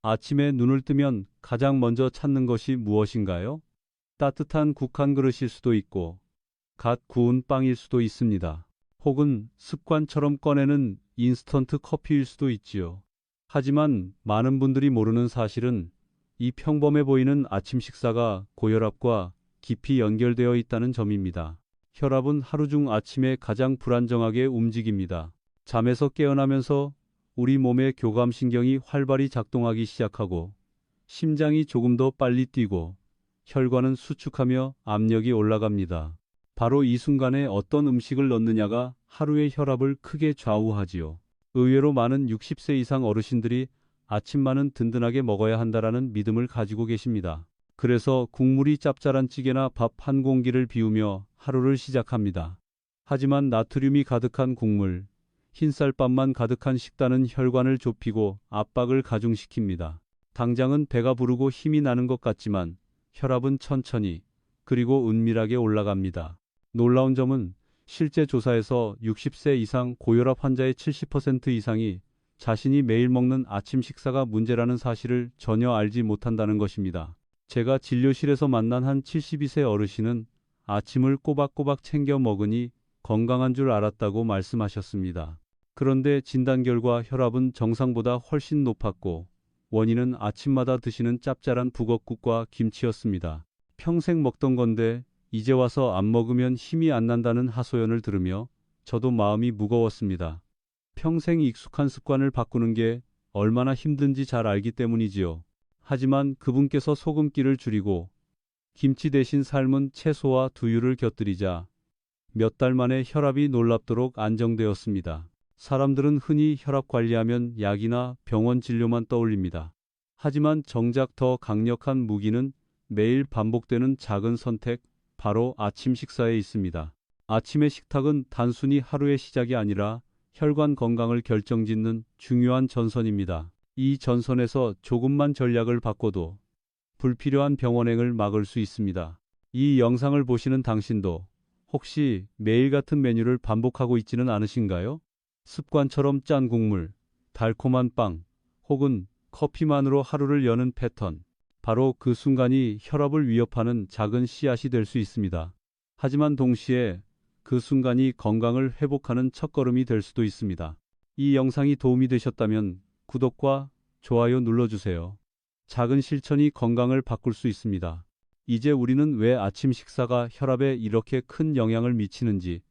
아침에 눈을 뜨면 가장 먼저 찾는 것이 무엇인가요? 따뜻한 국 한 그릇일 수도 있고, 갓 구운 빵일 수도 있습니다. 혹은 습관처럼 꺼내는 인스턴트 커피일 수도 있지요. 하지만 많은 분들이 모르는 사실은 이 평범해 보이는 아침 식사가 고혈압과 깊이 연결되어 있다는 점입니다. 혈압은 하루 중 아침에 가장 불안정하게 움직입니다. 잠에서 깨어나면서 우리 몸의 교감신경이 활발히 작동하기 시작하고 심장이 조금 더 빨리 뛰고 혈관은 수축하며 압력이 올라갑니다. 바로 이 순간에 어떤 음식을 넣느냐가 하루의 혈압을 크게 좌우하지요. 의외로 많은 60세 이상 어르신들이 아침만은 든든하게 먹어야 한다라는 믿음을 가지고 계십니다. 그래서 국물이 짭짤한 찌개나 밥 한 공기를 비우며 하루를 시작합니다. 하지만 나트륨이 가득한 국물, 흰쌀밥만 가득한 식단은 혈관을 좁히고 압박을 가중시킵니다. 당장은 배가 부르고 힘이 나는 것 같지만 혈압은 천천히 그리고 은밀하게 올라갑니다. 놀라운 점은 실제 조사에서 60세 이상 고혈압 환자의 70% 이상이 자신이 매일 먹는 아침 식사가 문제라는 사실을 전혀 알지 못한다는 것입니다. 제가 진료실에서 만난 한 72세 어르신은 아침을 꼬박꼬박 챙겨 먹으니 건강한 줄 알았다고 말씀하셨습니다. 그런데 진단 결과 혈압은 정상보다 훨씬 높았고 원인은 아침마다 드시는 짭짤한 북엇국과 김치였습니다. 평생 먹던 건데 이제 와서 안 먹으면 힘이 안 난다는 하소연을 들으며 저도 마음이 무거웠습니다. 평생 익숙한 습관을 바꾸는 게 얼마나 힘든지 잘 알기 때문이지요. 하지만 그분께서 소금기를 줄이고 김치 대신 삶은 채소와 두유를 곁들이자 몇 달 만에 혈압이 놀랍도록 안정되었습니다. 사람들은 흔히 혈압 관리하면 약이나 병원 진료만 떠올립니다. 하지만 정작 더 강력한 무기는 매일 반복되는 작은 선택, 바로 아침 식사에 있습니다. 아침의 식탁은 단순히 하루의 시작이 아니라 혈관 건강을 결정짓는 중요한 전선입니다. 이 전선에서 조금만 전략을 바꿔도 불필요한 병원행을 막을 수 있습니다. 이 영상을 보시는 당신도 혹시 매일 같은 메뉴를 반복하고 있지는 않으신가요? 습관처럼 짠 국물, 달콤한 빵, 혹은 커피만으로 하루를 여는 패턴. 바로 그 순간이 혈압을 위협하는 작은 씨앗이 될 수 있습니다. 하지만 동시에 그 순간이 건강을 회복하는 첫걸음이 될 수도 있습니다. 이 영상이 도움이 되셨다면 구독과 좋아요 눌러주세요. 작은 실천이 건강을 바꿀 수 있습니다. 이제 우리는 왜 아침 식사가 혈압에 이렇게 큰 영향을 미치는지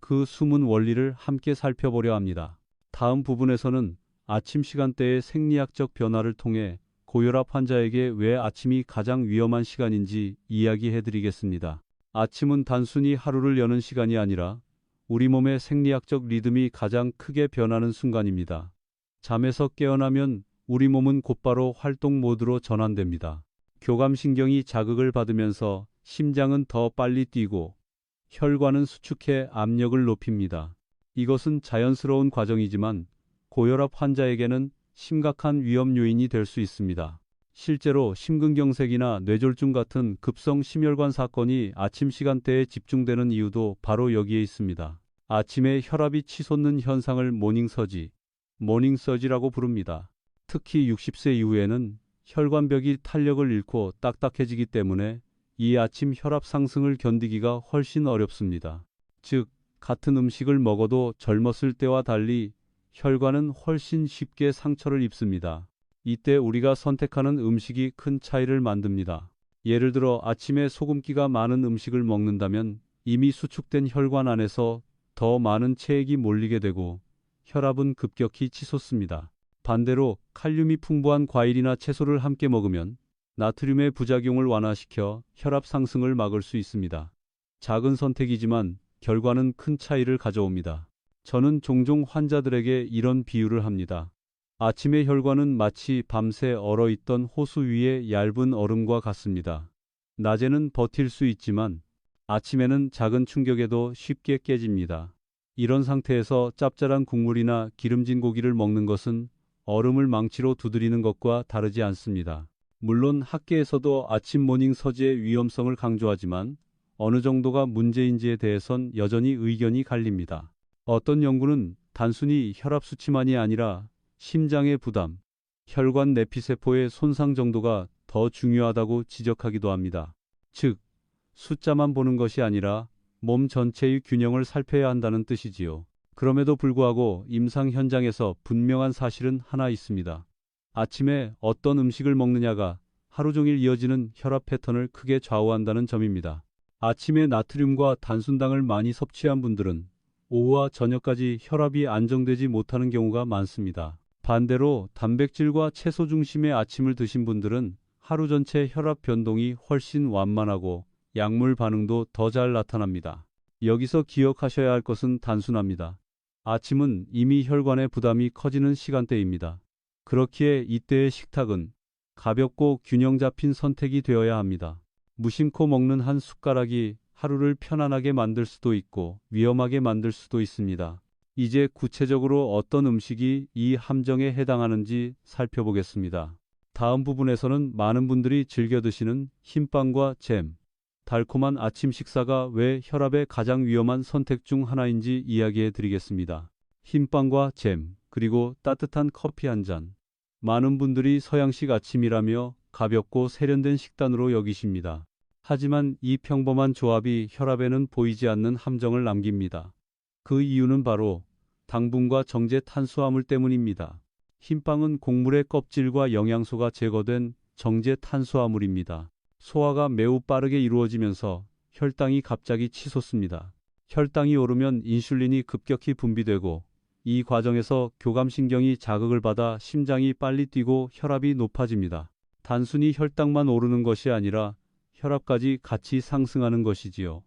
그 숨은 원리를 함께 살펴보려 합니다. 다음 부분에서는 아침 시간대의 생리학적 변화를 통해 고혈압 환자에게 왜 아침이 가장 위험한 시간인지 이야기해 드리겠습니다. 아침은 단순히 하루를 여는 시간이 아니라 우리 몸의 생리학적 리듬이 가장 크게 변하는 순간입니다. 잠에서 깨어나면 우리 몸은 곧바로 활동 모드로 전환됩니다. 교감신경이 자극을 받으면서 심장은 더 빨리 뛰고 혈관은 수축해 압력을 높입니다. 이것은 자연스러운 과정이지만 고혈압 환자에게는 심각한 위험 요인이 될 수 있습니다. 실제로 심근경색이나 뇌졸중 같은 급성 심혈관 사건이 아침 시간대에 집중되는 이유도 바로 여기에 있습니다. 아침에 혈압이 치솟는 현상을 모닝서지라고 부릅니다. 특히 60세 이후에는 혈관벽이 탄력을 잃고 딱딱해지기 때문에 이 아침 혈압 상승을 견디기가 훨씬 어렵습니다. 즉, 같은 음식을 먹어도 젊었을 때와 달리 혈관은 훨씬 쉽게 상처를 입습니다. 이때 우리가 선택하는 음식이 큰 차이를 만듭니다. 예를 들어 아침에 소금기가 많은 음식을 먹는다면 이미 수축된 혈관 안에서 더 많은 체액이 몰리게 되고 혈압은 급격히 치솟습니다. 반대로 칼륨이 풍부한 과일이나 채소를 함께 먹으면 나트륨의 부작용을 완화시켜 혈압 상승을 막을 수 있습니다. 작은 선택이지만 결과는 큰 차이를 가져옵니다. 저는 종종 환자들에게 이런 비유를 합니다. 아침의 혈관은 마치 밤새 얼어있던 호수 위의 얇은 얼음과 같습니다. 낮에는 버틸 수 있지만 아침에는 작은 충격에도 쉽게 깨집니다. 이런 상태에서 짭짤한 국물이나 기름진 고기를 먹는 것은 얼음을 망치로 두드리는 것과 다르지 않습니다. 물론 학계에서도 아침 모닝 서지의 위험성을 강조하지만 어느 정도가 문제인지에 대해선 여전히 의견이 갈립니다. 어떤 연구는 단순히 혈압 수치만이 아니라 심장의 부담, 혈관 내피세포의 손상 정도가 더 중요하다고 지적하기도 합니다. 즉, 숫자만 보는 것이 아니라 몸 전체의 균형을 살펴야 한다는 뜻이지요. 그럼에도 불구하고 임상 현장에서 분명한 사실은 하나 있습니다. 아침에 어떤 음식을 먹느냐가 하루 종일 이어지는 혈압 패턴을 크게 좌우한다는 점입니다. 아침에 나트륨과 단순당을 많이 섭취한 분들은 오후와 저녁까지 혈압이 안정되지 못하는 경우가 많습니다. 반대로 단백질과 채소 중심의 아침을 드신 분들은 하루 전체 혈압 변동이 훨씬 완만하고 약물 반응도 더 잘 나타납니다. 여기서 기억하셔야 할 것은 단순합니다. 아침은 이미 혈관의 부담이 커지는 시간대입니다. 그렇기에 이때의 식탁은 가볍고 균형 잡힌 선택이 되어야 합니다. 무심코 먹는 한 숟가락이 하루를 편안하게 만들 수도 있고 위험하게 만들 수도 있습니다. 이제 구체적으로 어떤 음식이 이 함정에 해당하는지 살펴보겠습니다. 다음 부분에서는 많은 분들이 즐겨 드시는 흰빵과 잼, 달콤한 아침 식사가 왜 혈압에 가장 위험한 선택 중 하나인지 이야기해 드리겠습니다. 흰빵과 잼, 그리고 따뜻한 커피 한 잔. 많은 분들이 서양식 아침이라며 가볍고 세련된 식단으로 여기십니다. 하지만 이 평범한 조합이 혈압에는 보이지 않는 함정을 남깁니다. 그 이유는 바로 당분과 정제 탄수화물 때문입니다. 흰빵은 곡물의 껍질과 영양소가 제거된 정제 탄수화물입니다. 소화가 매우 빠르게 이루어지면서 혈당이 갑자기 치솟습니다. 혈당이 오르면 인슐린이 급격히 분비되고 이 과정에서 교감신경이 자극을 받아 심장이 빨리 뛰고 혈압이 높아집니다. 단순히 혈당만 오르는 것이 아니라 혈압까지 같이 상승하는 것이지요.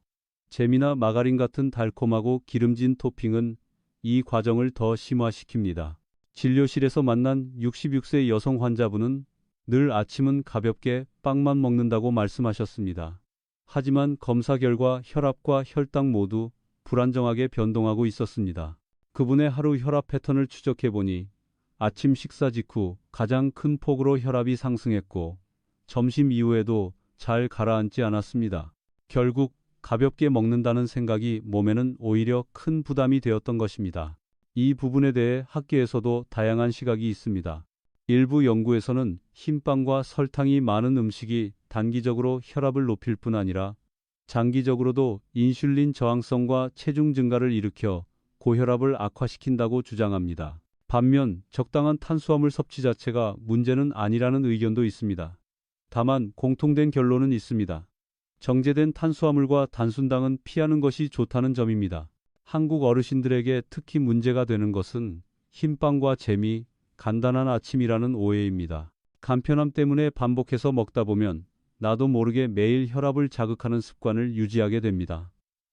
잼이나 마가린 같은 달콤하고 기름진 토핑은 이 과정을 더 심화시킵니다. 진료실에서 만난 66세 여성 환자분은 늘 아침은 가볍게 빵만 먹는다고 말씀하셨습니다. 하지만 검사 결과 혈압과 혈당 모두 불안정하게 변동하고 있었습니다. 그분의 하루 혈압 패턴을 추적해 보니 아침 식사 직후 가장 큰 폭으로 혈압이 상승했고 점심 이후에도 잘 가라앉지 않았습니다. 결국 가볍게 먹는다는 생각이 몸에는 오히려 큰 부담이 되었던 것입니다. 이 부분에 대해 학계에서도 다양한 시각이 있습니다. 일부 연구에서는 흰빵과 설탕이 많은 음식이 단기적으로 혈압을 높일 뿐 아니라 장기적으로도 인슐린 저항성과 체중 증가를 일으켜 고혈압을 악화시킨다고 주장합니다. 반면 적당한 탄수화물 섭취 자체가 문제는 아니라는 의견도 있습니다. 다만 공통된 결론은 있습니다. 정제된 탄수화물과 단순당은 피하는 것이 좋다는 점입니다. 한국 어르신들에게 특히 문제가 되는 것은 흰빵과 잼이 간단한 아침이라는 오해입니다. 간편함 때문에 반복해서 먹다 보면 나도 모르게 매일 혈압을 자극하는 습관을 유지하게 됩니다.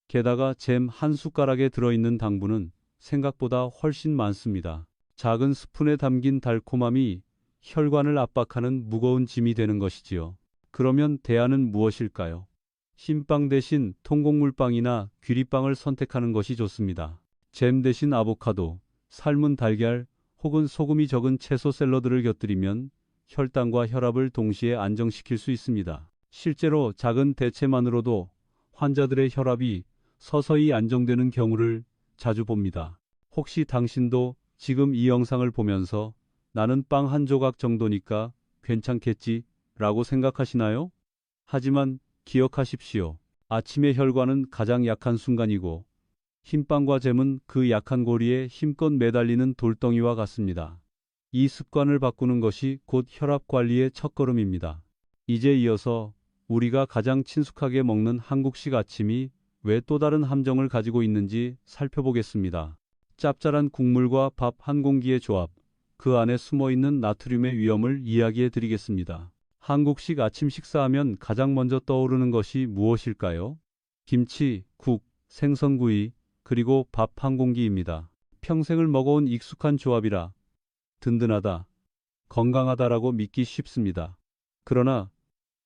게다가 잼 한 숟가락에 들어있는 당분은 생각보다 훨씬 많습니다. 작은 스푼에 담긴 달콤함이 혈관을 압박하는 무거운 짐이 되는 것이지요. 그러면 대안은 무엇일까요? 흰빵 대신 통곡물빵이나 귀리빵을 선택하는 것이 좋습니다. 잼 대신 아보카도, 삶은 달걀 혹은 소금이 적은 채소 샐러드를 곁들이면 혈당과 혈압을 동시에 안정시킬 수 있습니다. 실제로 작은 대체만으로도 환자들의 혈압이 서서히 안정되는 경우를 자주 봅니다. 혹시 당신도 지금 이 영상을 보면서 나는 빵 한 조각 정도니까 괜찮겠지 라고 생각하시나요? 하지만 기억하십시오. 아침의 혈관은 가장 약한 순간이고 흰빵과 잼은 그 약한 고리에 힘껏 매달리는 돌덩이와 같습니다. 이 습관을 바꾸는 것이 곧 혈압 관리의 첫걸음입니다. 이제 이어서 우리가 가장 친숙하게 먹는 한국식 아침이 왜 또 다른 함정을 가지고 있는지 살펴보겠습니다. 짭짤한 국물과 밥 한 공기의 조합, 그 안에 숨어있는 나트륨의 위험을 이야기해 드리겠습니다. 한국식 아침 식사하면 가장 먼저 떠오르는 것이 무엇일까요? 김치, 국, 생선구이, 그리고 밥 한 공기입니다. 평생을 먹어온 익숙한 조합이라 든든하다, 건강하다라고 믿기 쉽습니다. 그러나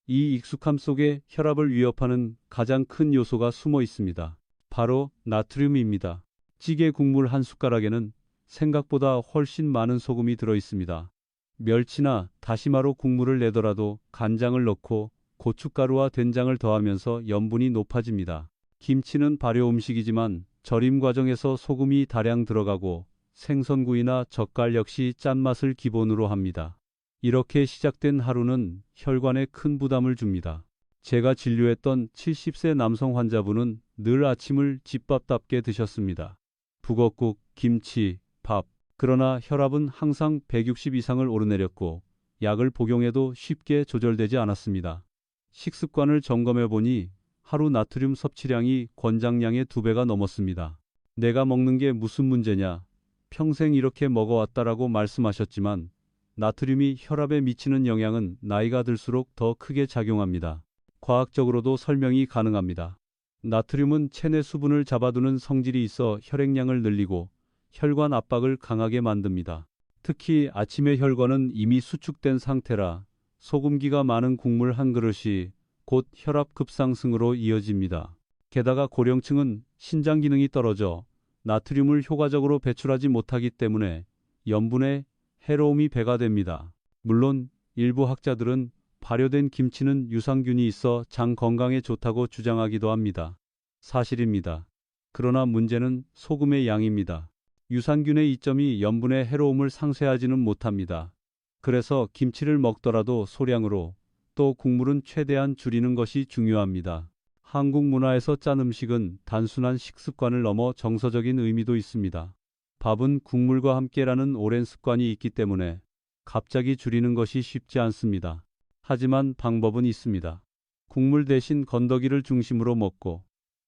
이 익숙함 속에 혈압을 위협하는 가장 큰 요소가 숨어 있습니다. 바로 나트륨입니다. 찌개 국물 한 숟가락에는 생각보다 훨씬 많은 소금이 들어 있습니다. 멸치나 다시마로 국물을 내더라도 간장을 넣고 고춧가루와 된장을 더하면서 염분이 높아집니다. 김치는 발효 음식이지만 절임 과정에서 소금이 다량 들어가고 생선구이나 젓갈 역시 짠맛을 기본으로 합니다. 이렇게 시작된 하루는 혈관에 큰 부담을 줍니다. 제가 진료했던 70세 남성 환자분은 늘 아침을 집밥답게 드셨습니다. 북엇국, 김치, 밥. 그러나 혈압은 항상 160 이상을 오르내렸고 약을 복용해도 쉽게 조절되지 않았습니다. 식습관을 점검해 보니 하루 나트륨 섭취량이 권장량의 2배가 넘었습니다. 내가 먹는 게 무슨 문제냐? 평생 이렇게 먹어왔다라고 말씀하셨지만 나트륨이 혈압에 미치는 영향은 나이가 들수록 더 크게 작용합니다. 과학적으로도 설명이 가능합니다. 나트륨은 체내 수분을 잡아두는 성질이 있어 혈액량을 늘리고 혈관 압박을 강하게 만듭니다. 특히 아침의 혈관은 이미 수축된 상태라 소금기가 많은 국물 한 그릇이 곧 혈압 급상승으로 이어집니다. 게다가 고령층은 신장 기능이 떨어져 나트륨을 효과적으로 배출하지 못하기 때문에 염분의 해로움이 배가 됩니다. 물론 일부 학자들은 발효된 김치는 유산균이 있어 장 건강에 좋다고 주장하기도 합니다. 사실입니다. 그러나 문제는 소금의 양입니다. 유산균의 이점이 염분의 해로움을 상쇄하지는 못합니다. 그래서 김치를 먹더라도 소량으로, 또 국물은 최대한 줄이는 것이 중요합니다. 한국 문화에서 짠 음식은 단순한 식습관을 넘어 정서적인 의미도 있습니다. 밥은 국물과 함께라는 오랜 습관이 있기 때문에 갑자기 줄이는 것이 쉽지 않습니다. 하지만 방법은 있습니다. 국물 대신 건더기를 중심으로 먹고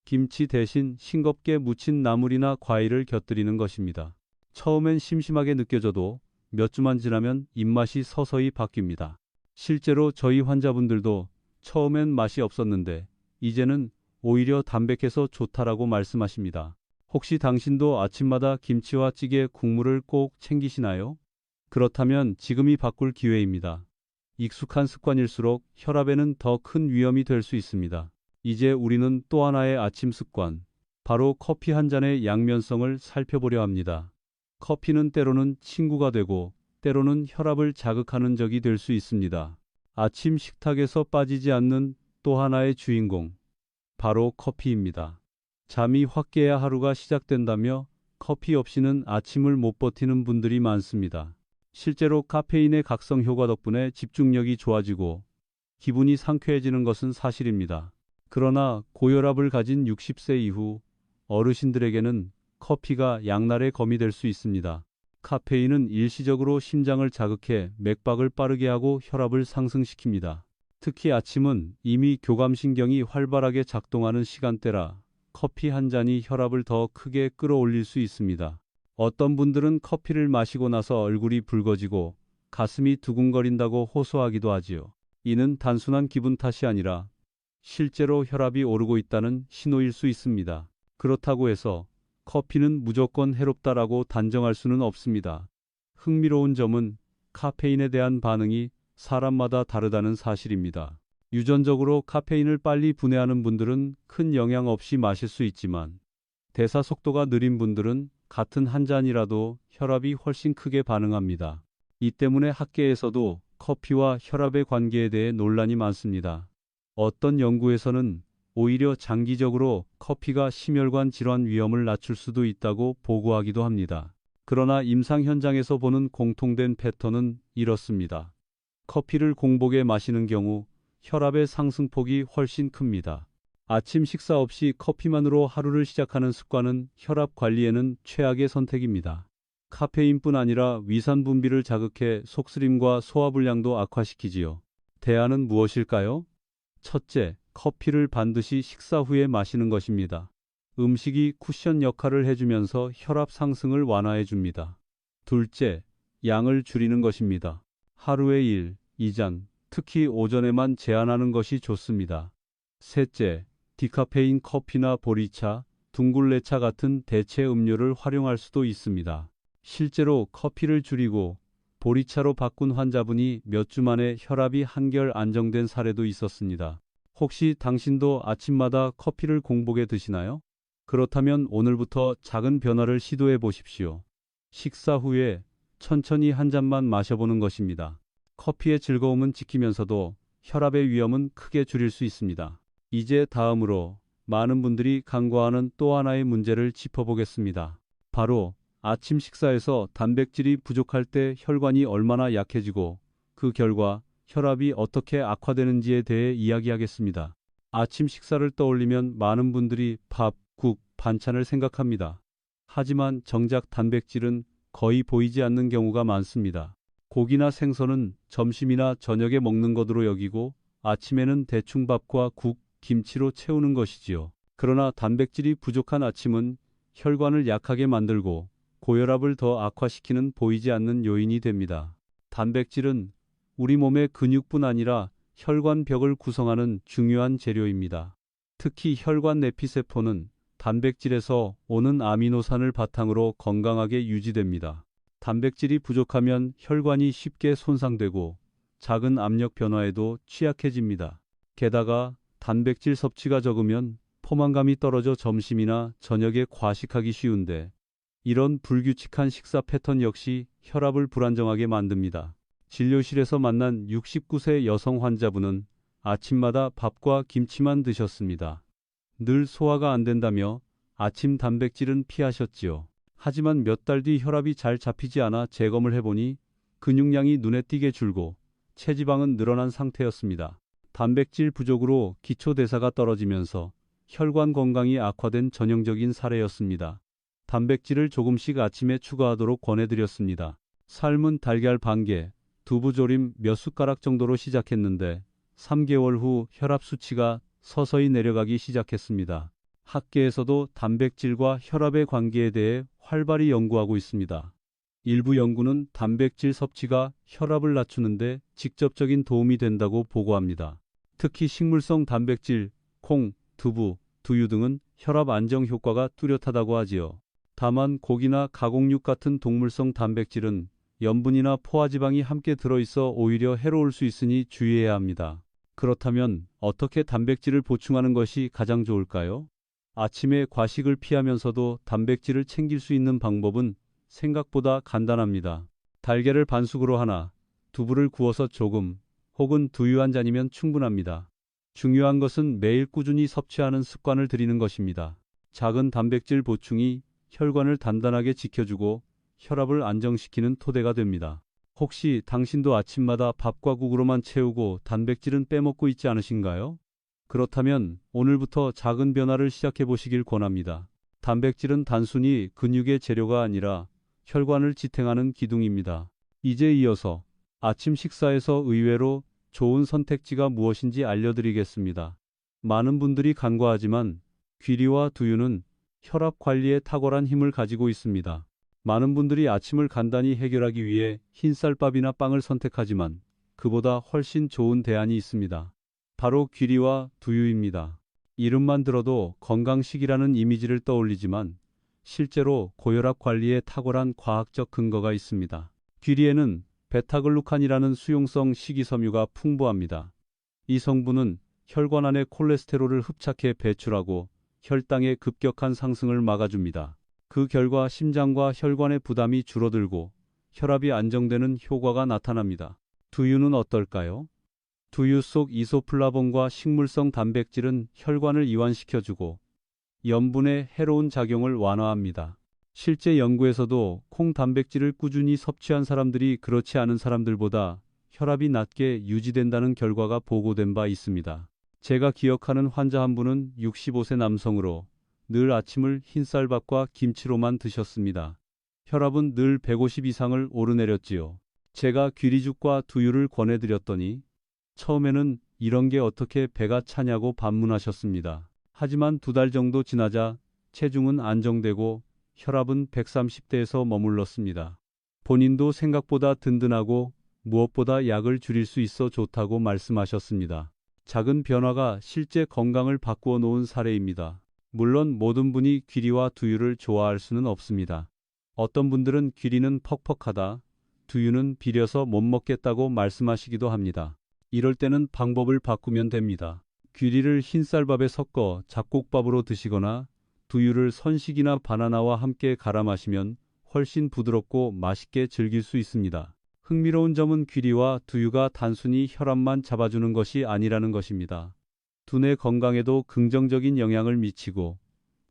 김치 대신 싱겁게 무친 나물이나 과일을 곁들이는 것입니다. 처음엔 심심하게 느껴져도 몇 주만 지나면 입맛이 서서히 바뀝니다. 실제로 저희 환자분들도 처음엔 맛이 없었는데 이제는 오히려 담백해서 좋다라고 말씀하십니다. 혹시 당신도 아침마다 김치와 찌개 국물을 꼭 챙기시나요? 그렇다면 지금이 바꿀 기회입니다. 익숙한 습관일수록 혈압에는 더 큰 위험이 될 수 있습니다. 이제 우리는 또 하나의 아침 습관, 바로 커피 한 잔의 양면성을 살펴보려 합니다. 커피는 때로는 친구가 되고 때로는 혈압을 자극하는 적이 될 수 있습니다. 아침 식탁에서 빠지지 않는 또 하나의 주인공, 바로 커피입니다. 잠이 확 깨야 하루가 시작된다며 커피 없이는 아침을 못 버티는 분들이 많습니다. 실제로 카페인의 각성 효과 덕분에 집중력이 좋아지고 기분이 상쾌해지는 것은 사실입니다. 그러나 고혈압을 가진 60세 이후 어르신들에게는 커피가 양날의 검이 될 수 있습니다. 카페인은 일시적으로 심장을 자극해 맥박을 빠르게 하고 혈압을 상승시킵니다. 특히 아침은 이미 교감신경이 활발하게 작동하는 시간대라 커피 한 잔이 혈압을 더 크게 끌어올릴 수 있습니다. 어떤 분들은 커피를 마시고 나서 얼굴이 붉어지고 가슴이 두근거린다고 호소하기도 하지요. 이는 단순한 기분 탓이 아니라 실제로 혈압이 오르고 있다는 신호일 수 있습니다. 그렇다고 해서 커피는 무조건 해롭다라고 단정할 수는 없습니다. 흥미로운 점은 카페인에 대한 반응이 사람마다 다르다는 사실입니다. 유전적으로 카페인을 빨리 분해하는 분들은 큰 영향 없이 마실 수 있지만 대사 속도가 느린 분들은 같은 한 잔이라도 혈압이 훨씬 크게 반응합니다. 이 때문에 학계에서도 커피와 혈압의 관계에 대해 논란이 많습니다. 어떤 연구에서는 오히려 장기적으로 커피가 심혈관 질환 위험을 낮출 수도 있다고 보고하기도 합니다. 그러나 임상 현장에서 보는 공통된 패턴은 이렇습니다. 커피를 공복에 마시는 경우 혈압의 상승폭이 훨씬 큽니다. 아침 식사 없이 커피만으로 하루를 시작하는 습관은 혈압 관리에는 최악의 선택입니다. 카페인뿐 아니라 위산 분비를 자극해 속쓰림과 소화불량도 악화시키지요. 대안은 무엇일까요? 첫째, 커피를 반드시 식사 후에 마시는 것입니다. 음식이 쿠션 역할을 해주면서 혈압 상승을 완화해 줍니다. 둘째, 양을 줄이는 것입니다. 하루에 1, 2잔, 특히 오전에만 제한하는 것이 좋습니다. 셋째, 디카페인 커피나 보리차, 둥글레차 같은 대체 음료를 활용할 수도 있습니다. 실제로 커피를 줄이고 보리차로 바꾼 환자분이 몇 주 만에 혈압이 한결 안정된 사례도 있었습니다. 혹시 당신도 아침마다 커피를 공복에 드시나요? 그렇다면 오늘부터 작은 변화를 시도해 보십시오. 식사 후에 천천히 한 잔만 마셔보는 것입니다. 커피의 즐거움은 지키면서도 혈압의 위험은 크게 줄일 수 있습니다. 이제 다음으로 많은 분들이 간과하는 또 하나의 문제를 짚어보겠습니다. 바로 아침 식사에서 단백질이 부족할 때 혈관이 얼마나 약해지고 그 결과 혈압이 어떻게 악화되는지에 대해 이야기하겠습니다. 아침 식사를 떠올리면 많은 분들이 밥, 국, 반찬을 생각합니다. 하지만 정작 단백질은 거의 보이지 않는 경우가 많습니다. 고기나 생선은 점심이나 저녁에 먹는 것으로 여기고 아침에는 대충 밥과 국, 김치로 채우는 것이지요. 그러나 단백질이 부족한 아침은 혈관을 약하게 만들고 고혈압을 더 악화시키는 보이지 않는 요인이 됩니다. 단백질은 우리 몸의 근육뿐 아니라 혈관 벽을 구성하는 중요한 재료입니다. 특히 혈관 내피세포는 단백질에서 오는 아미노산을 바탕으로 건강하게 유지됩니다. 단백질이 부족하면 혈관이 쉽게 손상되고 작은 압력 변화에도 취약해집니다. 게다가 단백질 섭취가 적으면 포만감이 떨어져 점심이나 저녁에 과식하기 쉬운데 이런 불규칙한 식사 패턴 역시 혈압을 불안정하게 만듭니다. 진료실에서 만난 69세 여성 환자분은 아침마다 밥과 김치만 드셨습니다. 늘 소화가 안 된다며 아침 단백질은 피하셨지요. 하지만 몇 달 뒤 혈압이 잘 잡히지 않아 재검을 해보니 근육량이 눈에 띄게 줄고 체지방은 늘어난 상태였습니다. 단백질 부족으로 기초대사가 떨어지면서 혈관 건강이 악화된 전형적인 사례였습니다. 단백질을 조금씩 아침에 추가하도록 권해드렸습니다. 삶은 달걀 반 개, 두부조림 몇 숟가락 정도로 시작했는데 3개월 후 혈압 수치가 서서히 내려가기 시작했습니다. 학계에서도 단백질과 혈압의 관계에 대해 활발히 연구하고 있습니다. 일부 연구는 단백질 섭취가 혈압을 낮추는데 직접적인 도움이 된다고 보고합니다. 특히 식물성 단백질, 콩, 두부, 두유 등은 혈압 안정 효과가 뚜렷하다고 하지요. 다만 고기나 가공육 같은 동물성 단백질은 염분이나 포화지방이 함께 들어있어 오히려 해로울 수 있으니 주의해야 합니다. 그렇다면 어떻게 단백질을 보충하는 것이 가장 좋을까요? 아침에 과식을 피하면서도 단백질을 챙길 수 있는 방법은 생각보다 간단합니다. 달걀을 반숙으로 하나, 두부를 구워서 조금, 혹은 두유 한 잔이면 충분합니다. 중요한 것은 매일 꾸준히 섭취하는 습관을 들이는 것입니다. 작은 단백질 보충이 혈관을 단단하게 지켜주고 혈압을 안정시키는 토대가 됩니다. 혹시 당신도 아침마다 밥과 국으로만 채우고 단백질은 빼먹고 있지 않으신가요? 그렇다면 오늘부터 작은 변화를 시작해 보시길 권합니다. 단백질은 단순히 근육의 재료가 아니라 혈관을 지탱하는 기둥입니다. 이제 이어서 아침 식사에서 의외로 좋은 선택지가 무엇인지 알려드리겠습니다. 많은 분들이 간과하지만 귀리와 두유는 혈압 관리에 탁월한 힘을 가지고 있습니다. 많은 분들이 아침을 간단히 해결하기 위해 흰쌀밥이나 빵을 선택하지만 그보다 훨씬 좋은 대안이 있습니다. 바로 귀리와 두유입니다. 이름만 들어도 건강식이라는 이미지를 떠올리지만 실제로 고혈압 관리에 탁월한 과학적 근거가 있습니다. 귀리에는 베타글루칸이라는 수용성 식이섬유가 풍부합니다. 이 성분은 혈관 안의 콜레스테롤을 흡착해 배출하고 혈당의 급격한 상승을 막아줍니다. 그 결과 심장과 혈관의 부담이 줄어들고 혈압이 안정되는 효과가 나타납니다. 두유는 어떨까요? 두유 속 이소플라본과 식물성 단백질은 혈관을 이완시켜주고 염분의 해로운 작용을 완화합니다. 실제 연구에서도 콩 단백질을 꾸준히 섭취한 사람들이 그렇지 않은 사람들보다 혈압이 낮게 유지된다는 결과가 보고된 바 있습니다. 제가 기억하는 환자 한 분은 65세 남성으로 늘 아침을 흰쌀밥과 김치로만 드셨습니다. 혈압은 늘 150 이상을 오르내렸지요. 제가 귀리죽과 두유를 권해드렸더니 처음에는 이런 게 어떻게 배가 차냐고 반문하셨습니다. 하지만 2달 정도 지나자 체중은 안정되고 혈압은 130대에서 머물렀습니다. 본인도 생각보다 든든하고 무엇보다 약을 줄일 수 있어 좋다고 말씀하셨습니다. 작은 변화가 실제 건강을 바꾸어 놓은 사례입니다. 물론 모든 분이 귀리와 두유를 좋아할 수는 없습니다. 어떤 분들은 귀리는 퍽퍽하다, 두유는 비려서 못 먹겠다고 말씀하시기도 합니다. 이럴 때는 방법을 바꾸면 됩니다. 귀리를 흰쌀밥에 섞어 잡곡밥으로 드시거나 두유를 선식이나 바나나와 함께 갈아 마시면 훨씬 부드럽고 맛있게 즐길 수 있습니다. 흥미로운 점은 귀리와 두유가 단순히 혈압만 잡아주는 것이 아니라는 것입니다. 두뇌 건강에도 긍정적인 영향을 미치고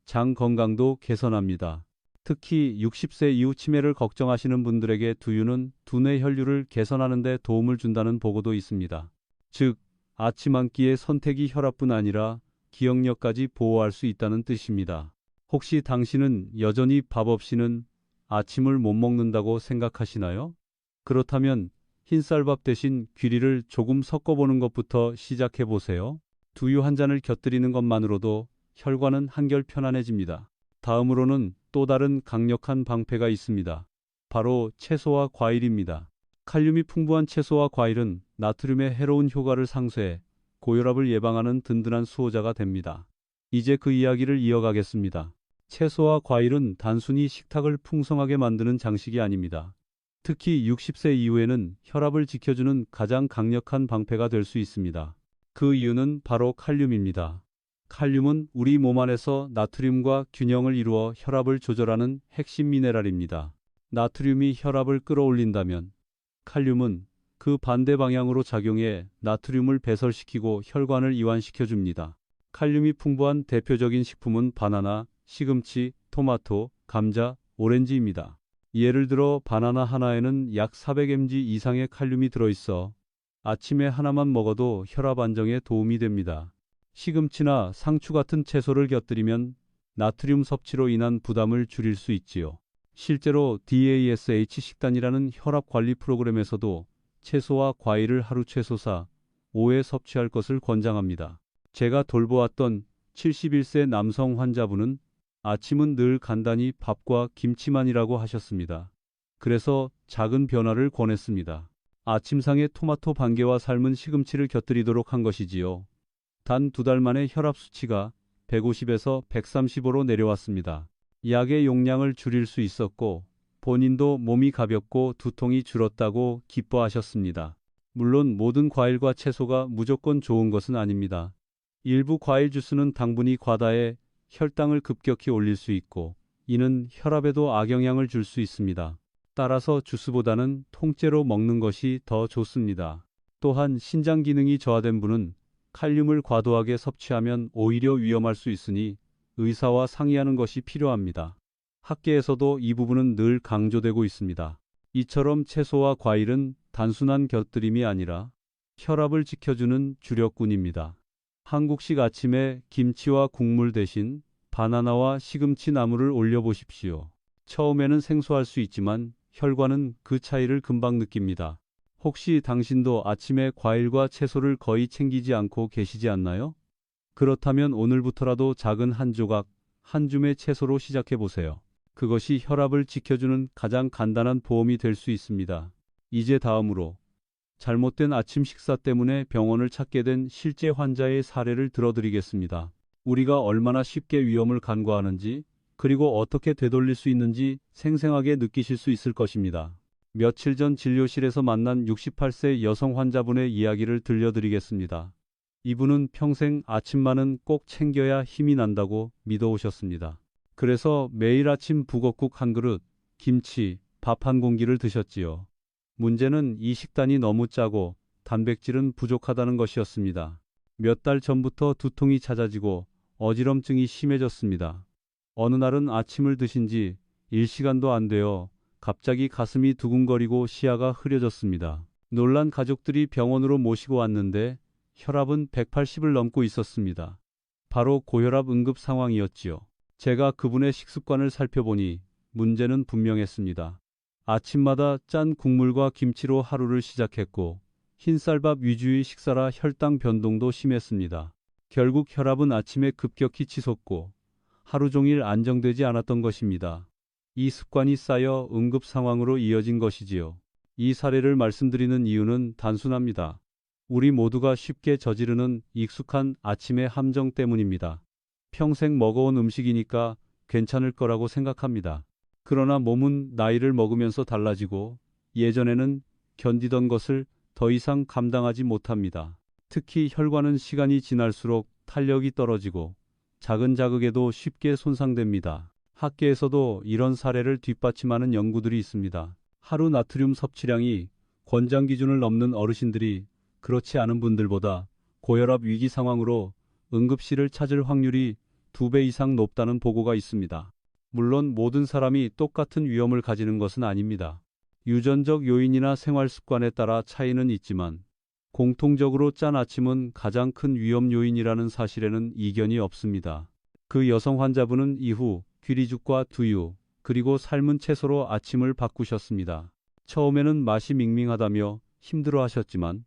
장 건강도 개선합니다. 특히 60세 이후 치매를 걱정하시는 분들에게 두유는 두뇌 혈류를 개선하는 데 도움을 준다는 보고도 있습니다. 즉, 아침 한 끼의 선택이 혈압뿐 아니라 기억력까지 보호할 수 있다는 뜻입니다. 혹시 당신은 여전히 밥 없이는 아침을 못 먹는다고 생각하시나요? 그렇다면 흰쌀밥 대신 귀리를 조금 섞어보는 것부터 시작해 보세요. 두유 한 잔을 곁들이는 것만으로도 혈관은 한결 편안해집니다. 다음으로는 또 다른 강력한 방패가 있습니다. 바로 채소와 과일입니다. 칼륨이 풍부한 채소와 과일은 나트륨의 해로운 효과를 상쇄해 고혈압을 예방하는 든든한 수호자가 됩니다. 이제 그 이야기를 이어가겠습니다. 채소와 과일은 단순히 식탁을 풍성하게 만드는 장식이 아닙니다. 특히 60세 이후에는 혈압을 지켜주는 가장 강력한 방패가 될 수 있습니다. 그 이유는 바로 칼륨입니다. 칼륨은 우리 몸 안에서 나트륨과 균형을 이루어 혈압을 조절하는 핵심 미네랄입니다. 나트륨이 혈압을 끌어올린다면 칼륨은 그 반대 방향으로 작용해 나트륨을 배설시키고 혈관을 이완시켜 줍니다. 칼륨이 풍부한 대표적인 식품은 바나나, 시금치, 토마토, 감자, 오렌지입니다. 예를 들어 바나나 하나에는 약 400mg 이상의 칼륨이 들어있어 아침에 하나만 먹어도 혈압 안정에 도움이 됩니다. 시금치나 상추 같은 채소를 곁들이면 나트륨 섭취로 인한 부담을 줄일 수 있지요. 실제로 DASH 식단이라는 혈압 관리 프로그램에서도 채소와 과일을 하루 최소 4, 5회 섭취할 것을 권장합니다. 제가 돌보았던 71세 남성 환자분은 아침은 늘 간단히 밥과 김치만이라고 하셨습니다. 그래서 작은 변화를 권했습니다. 아침상에 토마토 반 개와 삶은 시금치를 곁들이도록 한 것이지요. 단 2달 만에 혈압 수치가 150에서 135로 내려왔습니다. 약의 용량을 줄일 수 있었고 본인도 몸이 가볍고 두통이 줄었다고 기뻐하셨습니다. 물론 모든 과일과 채소가 무조건 좋은 것은 아닙니다. 일부 과일 주스는 당분이 과다해 혈당을 급격히 올릴 수 있고 이는 혈압에도 악영향을 줄 수 있습니다. 따라서 주스보다는 통째로 먹는 것이 더 좋습니다. 또한 신장 기능이 저하된 분은 칼륨을 과도하게 섭취하면 오히려 위험할 수 있으니 의사와 상의하는 것이 필요합니다. 학계에서도 이 부분은 늘 강조되고 있습니다. 이처럼 채소와 과일은 단순한 곁들임이 아니라 혈압을 지켜주는 주력군입니다. 한국식 아침에 김치와 국물 대신 바나나와 시금치 나물을 올려보십시오. 처음에는 생소할 수 있지만 혈관은 그 차이를 금방 느낍니다. 혹시 당신도 아침에 과일과 채소를 거의 챙기지 않고 계시지 않나요? 그렇다면 오늘부터라도 작은 한 조각, 한 줌의 채소로 시작해 보세요. 그것이 혈압을 지켜주는 가장 간단한 보험이 될 수 있습니다. 이제 다음으로 잘못된 아침 식사 때문에 병원을 찾게 된 실제 환자의 사례를 들어드리겠습니다. 우리가 얼마나 쉽게 위험을 간과하는지, 그리고 어떻게 되돌릴 수 있는지 생생하게 느끼실 수 있을 것입니다. 며칠 전 진료실에서 만난 68세 여성 환자분의 이야기를 들려드리겠습니다. 이분은 평생 아침만은 꼭 챙겨야 힘이 난다고 믿어오셨습니다. 그래서 매일 아침 북엇국 한 그릇, 김치, 밥 한 공기를 드셨지요. 문제는 이 식단이 너무 짜고 단백질은 부족하다는 것이었습니다. 몇 달 전부터 두통이 잦아지고 어지럼증이 심해졌습니다. 어느 날은 아침을 드신 지 1시간도 안 되어 갑자기 가슴이 두근거리고 시야가 흐려졌습니다. 놀란 가족들이 병원으로 모시고 왔는데 혈압은 180을 넘고 있었습니다. 바로 고혈압 응급 상황이었지요. 제가 그분의 식습관을 살펴보니 문제는 분명했습니다. 아침마다 짠 국물과 김치로 하루를 시작했고 흰쌀밥 위주의 식사라 혈당 변동도 심했습니다. 결국 혈압은 아침에 급격히 치솟고 하루 종일 안정되지 않았던 것입니다. 이 습관이 쌓여 응급 상황으로 이어진 것이지요. 이 사례를 말씀드리는 이유는 단순합니다. 우리 모두가 쉽게 저지르는 익숙한 아침의 함정 때문입니다. 평생 먹어온 음식이니까 괜찮을 거라고 생각합니다. 그러나 몸은 나이를 먹으면서 달라지고 예전에는 견디던 것을 더 이상 감당하지 못합니다. 특히 혈관은 시간이 지날수록 탄력이 떨어지고 작은 자극에도 쉽게 손상됩니다. 학계에서도 이런 사례를 뒷받침하는 연구들이 있습니다. 하루 나트륨 섭취량이 권장 기준을 넘는 어르신들이 그렇지 않은 분들보다 고혈압 위기 상황으로 응급실을 찾을 확률이 2배 이상 높다는 보고가 있습니다. 물론 모든 사람이 똑같은 위험을 가지는 것은 아닙니다. 유전적 요인이나 생활 습관에 따라 차이는 있지만 공통적으로 짠 아침은 가장 큰 위험 요인이라는 사실에는 이견이 없습니다. 그 여성 환자분은 이후 귀리죽과 두유, 그리고 삶은 채소로 아침을 바꾸셨습니다. 처음에는 맛이 밍밍하다며 힘들어하셨지만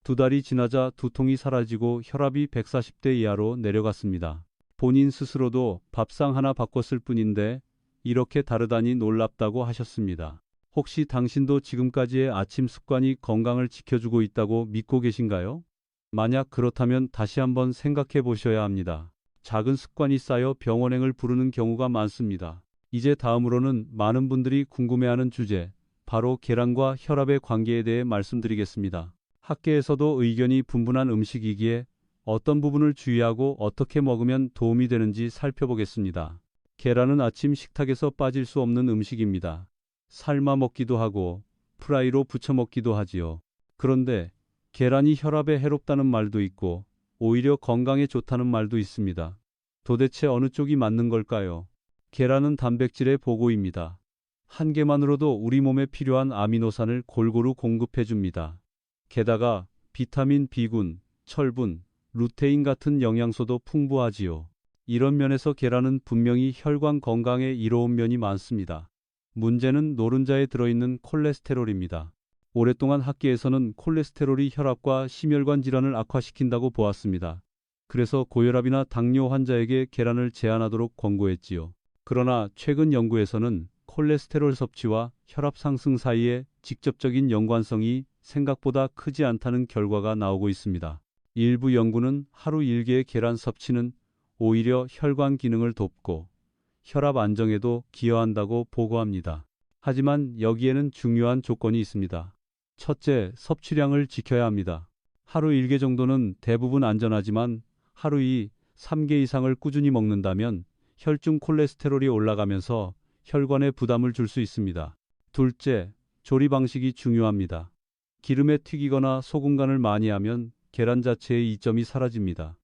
2달이 지나자 두통이 사라지고 혈압이 140대 이하로 내려갔습니다. 본인 스스로도 밥상 하나 바꿨을 뿐인데 이렇게 다르다니 놀랍다고 하셨습니다. 혹시 당신도 지금까지의 아침 습관이 건강을 지켜주고 있다고 믿고 계신가요? 만약 그렇다면 다시 한번 생각해 보셔야 합니다. 작은 습관이 쌓여 병원행을 부르는 경우가 많습니다. 이제 다음으로는 많은 분들이 궁금해하는 주제, 바로 계란과 혈압의 관계에 대해 말씀드리겠습니다. 학계에서도 의견이 분분한 음식이기에 어떤 부분을 주의하고 어떻게 먹으면 도움이 되는지 살펴보겠습니다. 계란은 아침 식탁에서 빠질 수 없는 음식입니다. 삶아 먹기도 하고 프라이로 부쳐 먹기도 하지요. 그런데 계란이 혈압에 해롭다는 말도 있고 오히려 건강에 좋다는 말도 있습니다. 도대체 어느 쪽이 맞는 걸까요? 계란은 단백질의 보고입니다. 한 개만으로도 우리 몸에 필요한 아미노산을 골고루 공급해 줍니다. 게다가 비타민 B군, 철분, 루테인 같은 영양소도 풍부하지요. 이런 면에서 계란은 분명히 혈관 건강에 이로운 면이 많습니다. 문제는 노른자에 들어있는 콜레스테롤입니다. 오랫동안 학계에서는 콜레스테롤이 혈압과 심혈관 질환을 악화시킨다고 보았습니다. 그래서 고혈압이나 당뇨 환자에게 계란을 제한하도록 권고했지요. 그러나 최근 연구에서는 콜레스테롤 섭취와 혈압 상승 사이에 직접적인 연관성이 생각보다 크지 않다는 결과가 나오고 있습니다. 일부 연구는 하루 1개의 계란 섭취는 오히려 혈관 기능을 돕고 혈압 안정에도 기여한다고 보고합니다. 하지만 여기에는 중요한 조건이 있습니다. 첫째, 섭취량을 지켜야 합니다. 하루 1개 정도는 대부분 안전하지만 하루 3개 이상을 꾸준히 먹는다면 혈중 콜레스테롤이 올라가면서 혈관에 부담을 줄 수 있습니다. 둘째, 조리 방식이 중요합니다. 기름에 튀기거나 소금 간을 많이 하면 계란 자체의 이점이 사라집니다.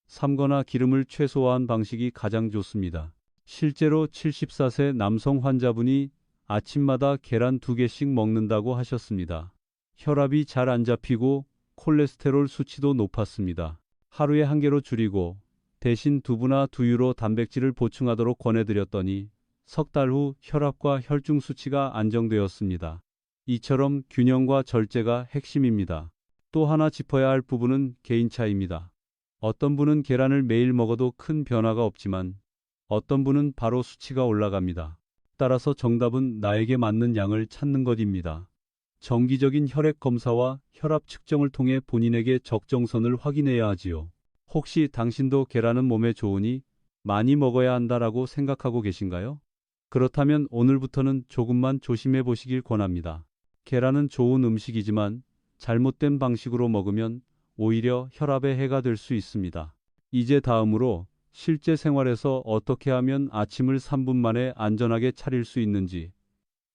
삶거나 기름을 최소화한 방식이 가장 좋습니다. 실제로 74세 남성 환자분이 아침마다 계란 2개씩 먹는다고 하셨습니다. 혈압이 잘 안 잡히고 콜레스테롤 수치도 높았습니다. 하루에 1개로 줄이고 대신 두부나 두유로 단백질을 보충하도록 권해드렸더니 석 달 후 혈압과 혈중 수치가 안정되었습니다. 이처럼 균형과 절제가 핵심입니다. 또 하나 짚어야 할 부분은 개인차입니다. 어떤 분은 계란을 매일 먹어도 큰 변화가 없지만 어떤 분은 바로 수치가 올라갑니다. 따라서 정답은 나에게 맞는 양을 찾는 것입니다. 정기적인 혈액 검사와 혈압 측정을 통해 본인에게 적정선을 확인해야 하지요. 혹시 당신도 계란은 몸에 좋으니 많이 먹어야 한다라고 생각하고 계신가요? 그렇다면 오늘부터는 조금만 조심해 보시길 권합니다. 계란은 좋은 음식이지만 잘못된 방식으로 먹으면 오히려 혈압에 해가 될 수 있습니다. 이제 다음으로 실제 생활에서 어떻게 하면 아침을 3분 만에 안전하게 차릴 수 있는지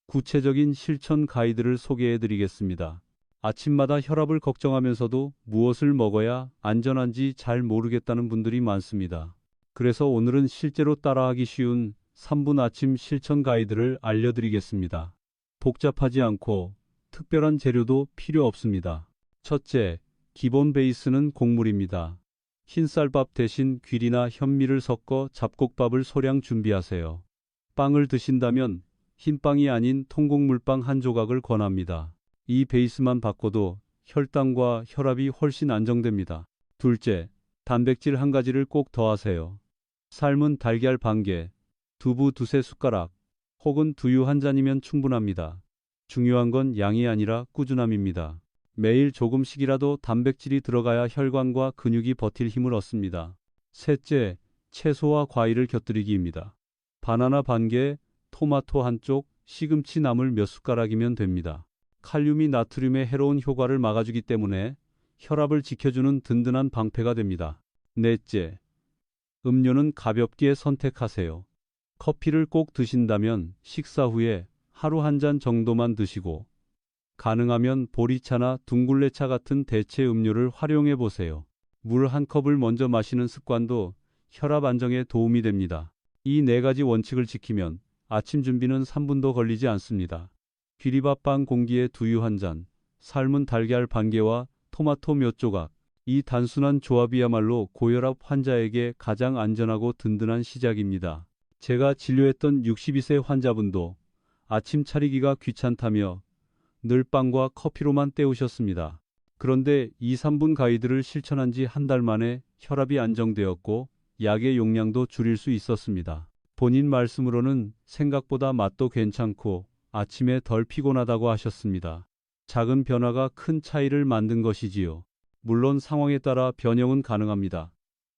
구체적인 실천 가이드를 소개해 드리겠습니다. 아침마다 혈압을 걱정하면서도 무엇을 먹어야 안전한지 잘 모르겠다는 분들이 많습니다. 그래서 오늘은 실제로 따라하기 쉬운 3분 아침 실천 가이드를 알려드리겠습니다. 복잡하지 않고 특별한 재료도 필요 없습니다. 첫째, 기본 베이스는 곡물입니다. 흰쌀밥 대신 귀리나 현미를 섞어 잡곡밥을 소량 준비하세요. 빵을 드신다면 흰빵이 아닌 통곡물빵 한 조각을 권합니다. 이 베이스만 바꿔도 혈당과 혈압이 훨씬 안정됩니다. 둘째, 단백질 한 가지를 꼭 더하세요. 삶은 달걀 반 개, 두부 2~3 숟가락, 혹은 두유 한 잔이면 충분합니다. 중요한 건 양이 아니라 꾸준함입니다. 매일 조금씩이라도 단백질이 들어가야 혈관과 근육이 버틸 힘을 얻습니다. 셋째, 채소와 과일을 곁들이기입니다. 바나나 반 개, 토마토 한쪽, 시금치 나물 몇 숟가락이면 됩니다. 칼륨이 나트륨의 해로운 효과를 막아주기 때문에 혈압을 지켜주는 든든한 방패가 됩니다. 넷째, 음료는 가볍게 선택하세요. 커피를 꼭 드신다면 식사 후에 하루 한 잔 정도만 드시고 가능하면 보리차나 둥글레차 같은 대체 음료를 활용해 보세요. 물 한 컵을 먼저 마시는 습관도 혈압 안정에 도움이 됩니다. 이 네 가지 원칙을 지키면 아침 준비는 3분도 걸리지 않습니다. 귀리밥빵 공기에 두유 한 잔, 삶은 달걀 반 개와 토마토 몇 조각. 이 단순한 조합이야말로 고혈압 환자에게 가장 안전하고 든든한 시작입니다. 제가 진료했던 62세 환자분도 아침 차리기가 귀찮다며 늘 빵과 커피로만 때우셨습니다. 그런데 2, 3분 가이드를 실천한 지 한 달 만에 혈압이 안정되었고 약의 용량도 줄일 수 있었습니다. 본인 말씀으로는 생각보다 맛도 괜찮고 아침에 덜 피곤하다고 하셨습니다. 작은 변화가 큰 차이를 만든 것이지요. 물론 상황에 따라 변형은 가능합니다.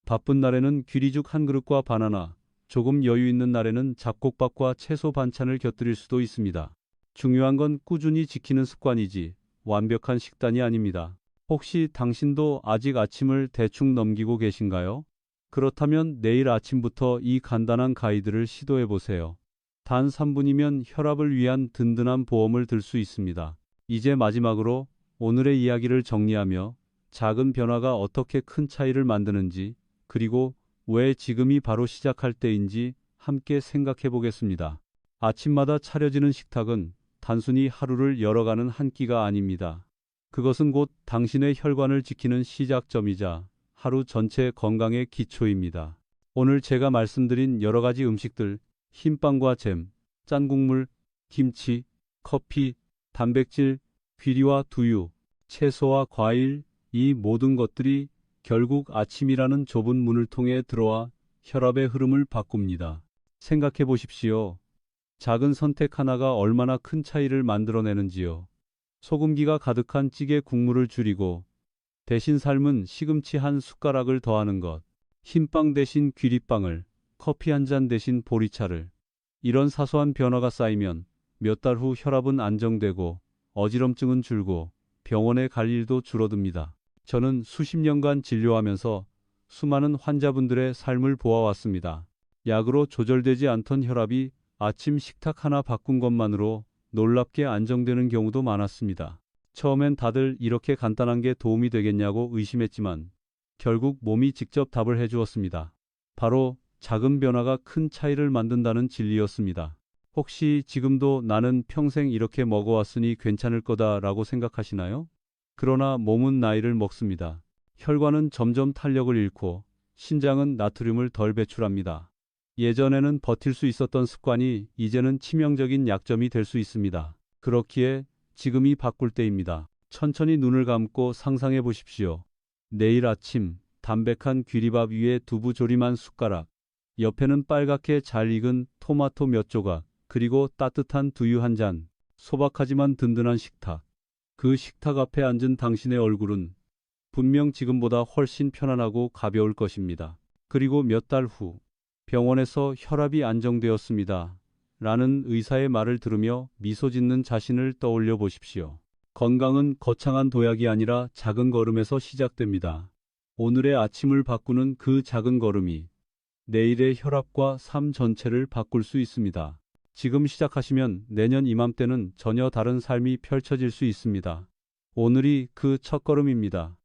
바쁜 날에는 귀리죽 한 그릇과 바나나, 조금 여유 있는 날에는 잡곡밥과 채소 반찬을 곁들일 수도 있습니다. 중요한 건 꾸준히 지키는 습관이지 완벽한 식단이 아닙니다. 혹시 당신도 아직 아침을 대충 넘기고 계신가요? 그렇다면 내일 아침부터 이 간단한 가이드를 시도해 보세요. 단 3분이면 혈압을 위한 든든한 보험을 들 수 있습니다. 이제 마지막으로 오늘의 이야기를 정리하며 작은 변화가 어떻게 큰 차이를 만드는지, 그리고 왜 지금이 바로 시작할 때인지 함께 생각해 보겠습니다. 아침마다 차려지는 식탁은 단순히 하루를 열어가는 한 끼가 아닙니다. 그것은 곧 당신의 혈관을 지키는 시작점이자 하루 전체 건강의 기초입니다. 오늘 제가 말씀드린 여러 가지 음식들, 흰빵과 잼, 짠 국물, 김치, 커피, 단백질, 귀리와 두유, 채소와 과일, 이 모든 것들이 결국 아침이라는 좁은 문을 통해 들어와 혈압의 흐름을 바꿉니다. 생각해 보십시오. 작은 선택 하나가 얼마나 큰 차이를 만들어내는지요. 소금기가 가득한 찌개 국물을 줄이고 대신 삶은 시금치 한 숟가락을 더하는 것, 흰빵 대신 귀리빵을, 커피 한 잔 대신 보리차를. 이런 사소한 변화가 쌓이면 몇 달 후 혈압은 안정되고 어지럼증은 줄고 병원에 갈 일도 줄어듭니다. 저는 수십 년간 진료하면서 수많은 환자분들의 삶을 보아왔습니다. 약으로 조절되지 않던 혈압이 아침 식탁 하나 바꾼 것만으로 놀랍게 안정되는 경우도 많았습니다. 처음엔 다들 이렇게 간단한 게 도움이 되겠냐고 의심했지만 결국 몸이 직접 답을 해주었습니다. 바로 작은 변화가 큰 차이를 만든다는 진리였습니다. 혹시 지금도 나는 평생 이렇게 먹어왔으니 괜찮을 거다라고 생각하시나요? 그러나 몸은 나이를 먹습니다. 혈관은 점점 탄력을 잃고 신장은 나트륨을 덜 배출합니다. 예전에는 버틸 수 있었던 습관이 이제는 치명적인 약점이 될 수 있습니다. 그렇기에 지금이 바꿀 때입니다. 천천히 눈을 감고 상상해 보십시오. 내일 아침 담백한 귀리밥 위에 두부 조림 한 숟가락, 옆에는 빨갛게 잘 익은 토마토 몇 조각, 그리고 따뜻한 두유 한 잔. 소박하지만 든든한 식탁. 그 식탁 앞에 앉은 당신의 얼굴은 분명 지금보다 훨씬 편안하고 가벼울 것입니다. 그리고 몇 달 후 병원에서 혈압이 안정되었습니다. 라는 의사의 말을 들으며 미소 짓는 자신을 떠올려 보십시오. 건강은 거창한 도약이 아니라 작은 걸음에서 시작됩니다. 오늘의 아침을 바꾸는 그 작은 걸음이 내일의 혈압과 삶 전체를 바꿀 수 있습니다. 지금 시작하시면 내년 이맘때는 전혀 다른 삶이 펼쳐질 수 있습니다. 오늘이 그 첫걸음입니다.